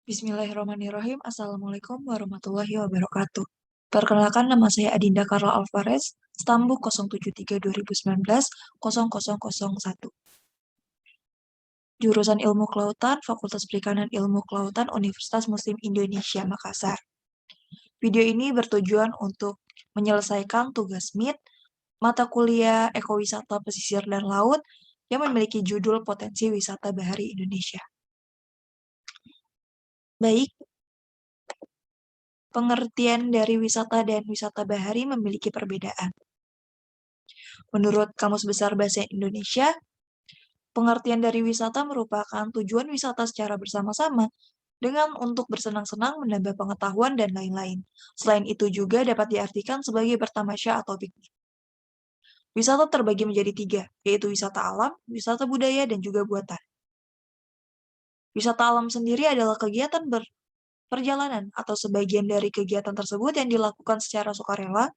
Bismillahirrahmanirrahim. Assalamualaikum warahmatullahi wabarakatuh. Perkenalkan, nama saya Adinda Carla Alvarez, Stambuk 073 2019 0001. Jurusan Ilmu Kelautan, Fakultas Perikanan Ilmu Kelautan, Universitas Muslim Indonesia, Makassar. Video ini bertujuan untuk menyelesaikan tugas MIT, mata kuliah Ekowisata Pesisir dan Laut, yang memiliki judul Potensi Wisata Bahari Indonesia. Baik, pengertian dari wisata dan wisata bahari memiliki perbedaan. Menurut Kamus Besar Bahasa Indonesia, pengertian dari wisata merupakan tujuan wisata secara bersama-sama dengan untuk bersenang-senang, menambah pengetahuan, dan lain-lain. Selain itu juga dapat diartikan sebagai bertamasya atau piknik. Wisata terbagi menjadi 3, yaitu wisata alam, wisata budaya, dan juga buatan. Wisata alam sendiri adalah kegiatan perjalanan atau sebagian dari kegiatan tersebut yang dilakukan secara sukarela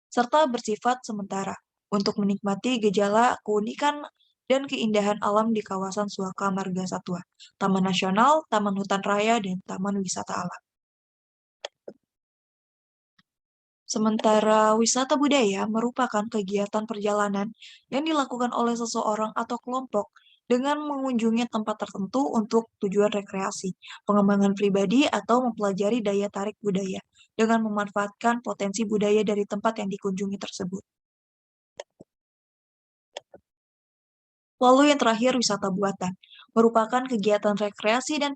serta bersifat sementara untuk menikmati gejala keunikan dan keindahan alam di kawasan Suaka Marga Satwa, Taman Nasional, Taman Hutan Raya, dan Taman Wisata Alam. Sementara wisata budaya merupakan kegiatan perjalanan yang dilakukan oleh seseorang atau kelompok dengan mengunjungi tempat tertentu untuk tujuan rekreasi, pengembangan pribadi, atau mempelajari daya tarik budaya dengan memanfaatkan potensi budaya dari tempat yang dikunjungi tersebut. Lalu yang terakhir, wisata buatan, merupakan kegiatan rekreasi dan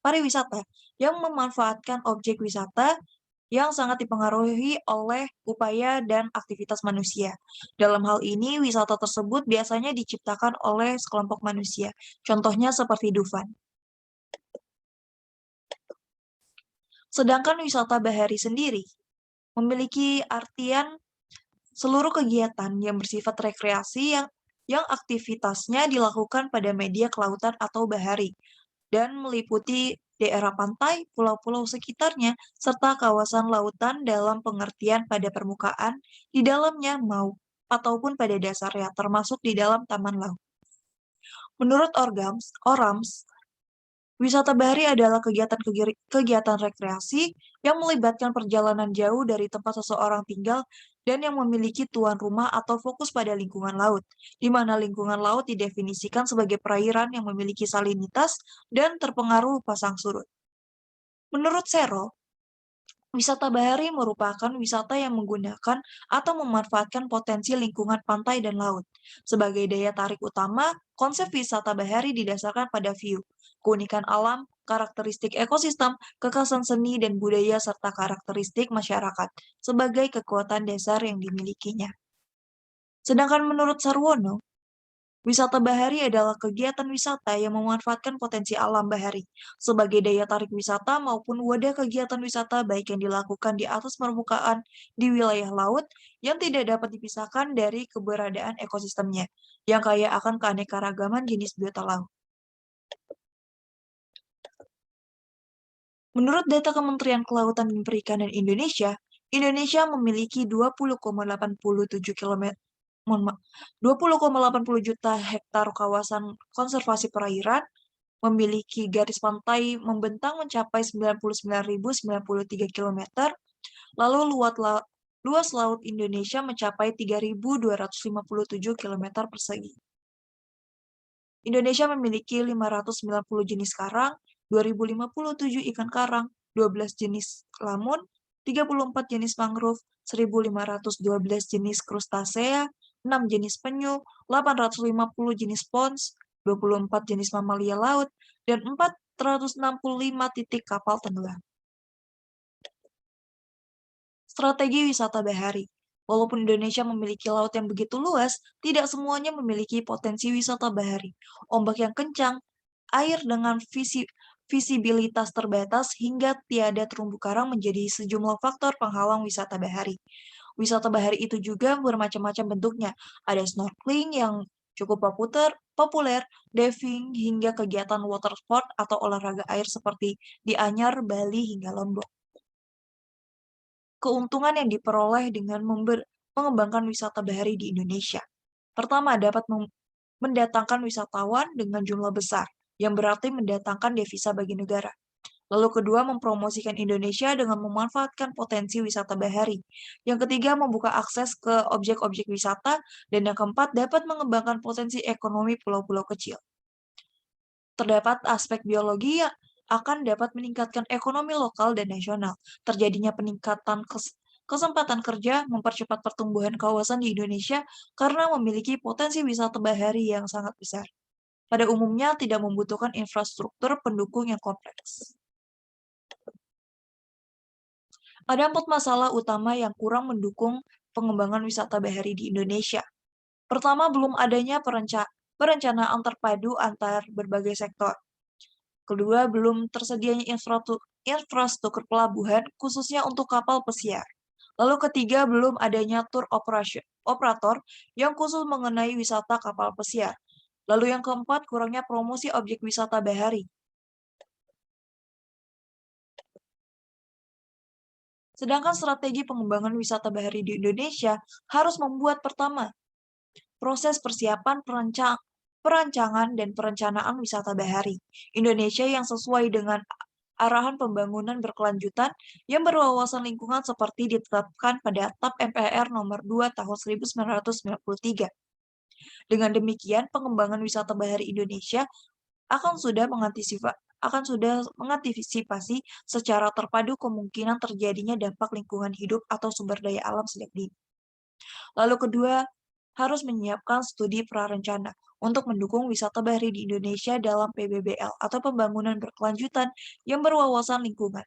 pariwisata yang memanfaatkan objek wisata yang sangat dipengaruhi oleh upaya dan aktivitas manusia. Dalam hal ini, wisata tersebut biasanya diciptakan oleh sekelompok manusia, contohnya seperti Dufan. Sedangkan wisata bahari sendiri memiliki artian seluruh kegiatan yang bersifat rekreasi yang aktivitasnya dilakukan pada media kelautan atau bahari dan meliputi daerah pantai, pulau-pulau sekitarnya, serta kawasan lautan dalam pengertian pada permukaan, di dalamnya ataupun pada dasarnya, termasuk di dalam taman laut. Menurut Orams, wisata bahari adalah kegiatan rekreasi yang melibatkan perjalanan jauh dari tempat seseorang tinggal dan yang memiliki tuan rumah atau fokus pada lingkungan laut, di mana lingkungan laut didefinisikan sebagai perairan yang memiliki salinitas dan terpengaruh pasang surut. Menurut Sero, wisata bahari merupakan wisata yang menggunakan atau memanfaatkan potensi lingkungan pantai dan laut. Sebagai daya tarik utama, konsep wisata bahari didasarkan pada view, keunikan alam, karakteristik ekosistem, kekhasan seni dan budaya, serta karakteristik masyarakat sebagai kekuatan dasar yang dimilikinya. Sedangkan menurut Sarwono, wisata bahari adalah kegiatan wisata yang memanfaatkan potensi alam bahari sebagai daya tarik wisata maupun wadah kegiatan wisata baik yang dilakukan di atas permukaan di wilayah laut yang tidak dapat dipisahkan dari keberadaan ekosistemnya yang kaya akan keanekaragaman jenis biota laut. Menurut data Kementerian Kelautan dan Perikanan Indonesia, Indonesia memiliki 20,87 juta hektar kawasan konservasi perairan, memiliki garis pantai membentang mencapai 99.093 km, lalu luas laut Indonesia mencapai 3.257 km persegi. Indonesia memiliki 590 jenis karang, 2057 ikan karang, 12 jenis lamun, 34 jenis mangrove, 1512 jenis krustasea, 6 jenis penyu, 850 jenis pons, 24 jenis mamalia laut, dan 465 titik kapal tenggelam. Strategi wisata bahari. Walaupun Indonesia memiliki laut yang begitu luas, tidak semuanya memiliki potensi wisata bahari. Ombak yang kencang, air dengan visibilitas terbatas, hingga tiada terumbu karang menjadi sejumlah faktor penghalang wisata bahari. Wisata bahari itu juga bermacam-macam bentuknya. Ada snorkeling yang cukup populer, diving, hingga kegiatan water sport atau olahraga air seperti di Anyar, Bali, hingga Lombok. Keuntungan yang diperoleh dengan mengembangkan wisata bahari di Indonesia. Pertama, dapat mendatangkan wisatawan dengan jumlah besar, yang berarti mendatangkan devisa bagi negara. Lalu kedua, mempromosikan Indonesia dengan memanfaatkan potensi wisata bahari. Yang ketiga, membuka akses ke objek-objek wisata. Dan yang keempat, dapat mengembangkan potensi ekonomi pulau-pulau kecil. Terdapat aspek biologi yang akan dapat meningkatkan ekonomi lokal dan nasional. Terjadinya peningkatan kesempatan kerja mempercepat pertumbuhan kawasan di Indonesia karena memiliki potensi wisata bahari yang sangat besar. Pada umumnya tidak membutuhkan infrastruktur pendukung yang kompleks. Ada 4 masalah utama yang kurang mendukung pengembangan wisata bahari di Indonesia. Pertama, belum adanya perencanaan terpadu antar berbagai sektor. Kedua, belum tersedianya infrastruktur pelabuhan, khususnya untuk kapal pesiar. Lalu ketiga, belum adanya operator yang khusus mengenai wisata kapal pesiar. Lalu yang keempat, kurangnya promosi objek wisata bahari. Sedangkan strategi pengembangan wisata bahari di Indonesia harus membuat pertama, proses persiapan perancangan dan perencanaan wisata bahari Indonesia yang sesuai dengan arahan pembangunan berkelanjutan yang berwawasan lingkungan seperti ditetapkan pada TAP MPR nomor 2 tahun 1993. Dengan demikian, pengembangan wisata bahari Indonesia akan sudah mengantisipasi secara terpadu kemungkinan terjadinya dampak lingkungan hidup atau sumber daya alam sejak dini. Lalu kedua, harus menyiapkan studi prarencana untuk mendukung wisata bahari di Indonesia dalam PBBL atau pembangunan berkelanjutan yang berwawasan lingkungan.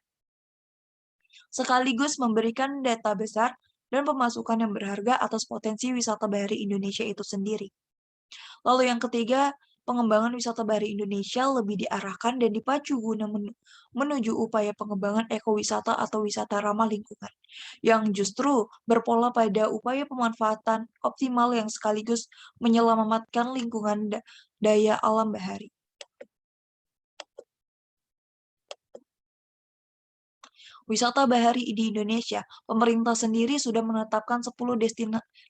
Sekaligus memberikan data besar dan pemasukan yang berharga atas potensi wisata bahari Indonesia itu sendiri. Lalu yang ketiga, pengembangan wisata bahari Indonesia lebih diarahkan dan dipacu guna menuju upaya pengembangan ekowisata atau wisata ramah lingkungan, yang justru berpola pada upaya pemanfaatan optimal yang sekaligus menyelamatkan lingkungan daya alam bahari. Wisata bahari di Indonesia, pemerintah sendiri sudah menetapkan 10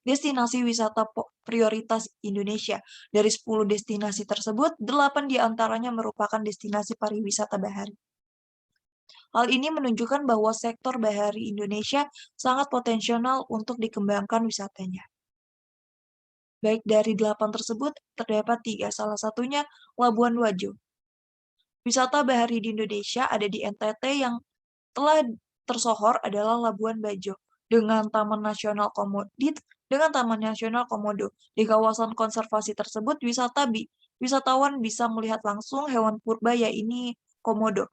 destinasi wisata prioritas Indonesia. Dari 10 destinasi tersebut, 8 diantaranya merupakan destinasi pariwisata bahari. Hal ini menunjukkan bahwa sektor bahari Indonesia sangat potensial untuk dikembangkan wisatanya. Baik dari 8 tersebut, terdapat 3, salah satunya Labuan Bajo. Wisata bahari di Indonesia ada di NTT yang telah tersohor adalah Labuan Bajo dengan Taman Nasional Komodo. Di kawasan konservasi tersebut, wisatawan bisa melihat langsung hewan purba yaitu komodo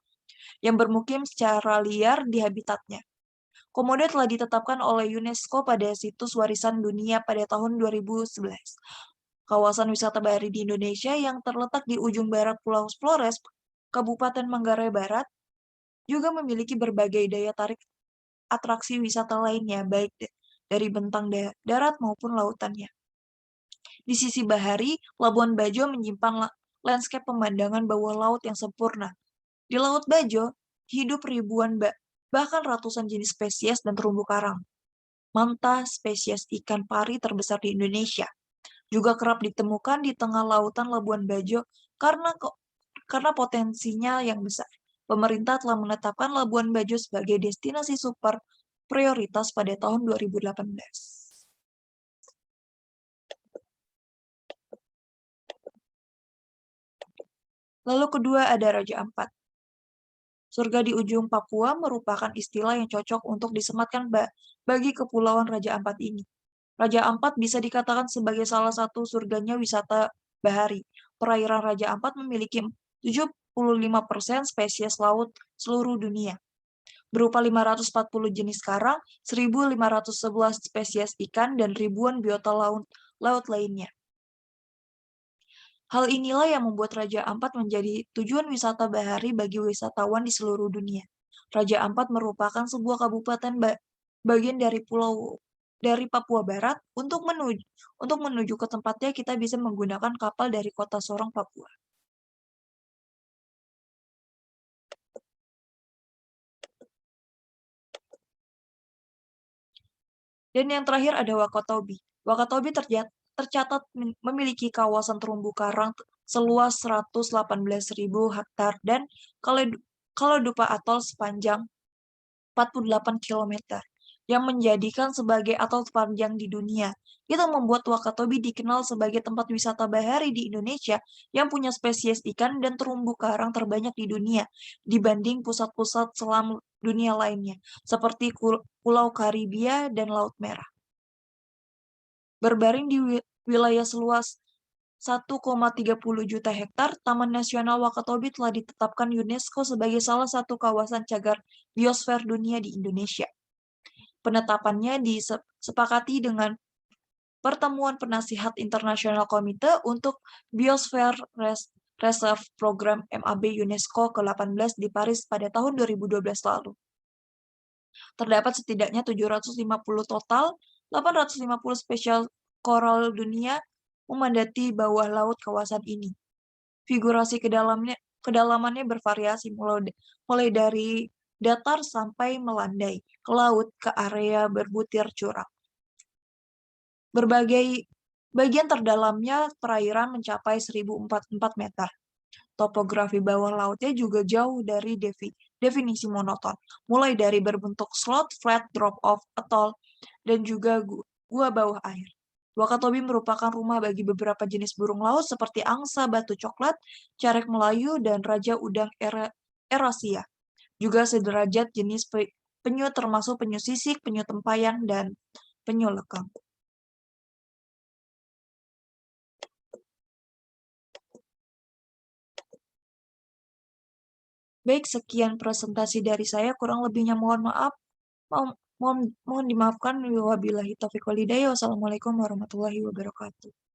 yang bermukim secara liar di habitatnya. Komodo telah ditetapkan oleh UNESCO pada situs warisan dunia pada tahun 2011. Kawasan wisata bahari di Indonesia yang terletak di ujung barat Pulau Flores, Kabupaten Manggarai Barat, juga memiliki berbagai daya tarik atraksi wisata lainnya, baik dari bentang darat maupun lautannya. Di sisi bahari, Labuan Bajo menyimpan landscape pemandangan bawah laut yang sempurna. Di Laut Bajo, hidup ribuan bahkan ratusan jenis spesies dan terumbu karang. Manta, spesies ikan pari terbesar di Indonesia, juga kerap ditemukan di tengah lautan Labuan Bajo karena potensinya yang besar. Pemerintah telah menetapkan Labuan Bajo sebagai destinasi super prioritas pada tahun 2018. Lalu kedua ada Raja Ampat. Surga di ujung Papua merupakan istilah yang cocok untuk disematkan bagi kepulauan Raja Ampat ini. Raja Ampat bisa dikatakan sebagai salah satu surganya wisata bahari. Perairan Raja Ampat memiliki 75% spesies laut seluruh dunia, berupa 540 jenis karang, 1.511 spesies ikan, dan ribuan biota laut lainnya. Hal inilah yang membuat Raja Ampat menjadi tujuan wisata bahari bagi wisatawan di seluruh dunia. Raja Ampat merupakan sebuah kabupaten bagian dari Papua Barat. Untuk menuju ke tempatnya kita bisa menggunakan kapal dari kota Sorong, Papua. Dan yang terakhir ada Wakatobi. Wakatobi tercatat memiliki kawasan terumbu karang seluas 118.000 hektar dan kalau Dupa Atol sepanjang 48 kilometer, yang menjadikan sebagai atol terpanjang di dunia. Itu membuat Wakatobi dikenal sebagai tempat wisata bahari di Indonesia yang punya spesies ikan dan terumbu karang terbanyak di dunia dibanding pusat-pusat selam dunia lainnya, seperti Pulau Karibia dan Laut Merah. Berbaring di wilayah seluas 1,30 juta hektar, Taman Nasional Wakatobi telah ditetapkan UNESCO sebagai salah satu kawasan cagar biosfer dunia di Indonesia. Penetapannya disepakati dengan Pertemuan Penasihat Internasional Komite untuk Biosphere Reserve Program MAB UNESCO ke-18 di Paris pada tahun 2012 lalu. Terdapat setidaknya 750 total, 850 spesies koral dunia memadati bawah laut kawasan ini. Figurasi kedalamannya bervariasi mulai dari datar sampai melandai ke laut ke area berbutir curang. Bagian terdalamnya perairan mencapai 1044 meter. Topografi bawah lautnya juga jauh dari definisi monoton, mulai dari berbentuk slot, flat, drop-off, atoll, dan juga gua bawah air. Wakatobi merupakan rumah bagi beberapa jenis burung laut seperti angsa batu coklat, carek Melayu, dan raja udang Eurasia. Juga sederajat jenis penyu termasuk penyu sisik, penyu tempayan, dan penyu lekang. Baik, sekian presentasi dari saya. Kurang lebihnya mohon maaf. Mohon dimaafkan. Wabillahi taufiq walhidayah. Wassalamualaikum warahmatullahi wabarakatuh.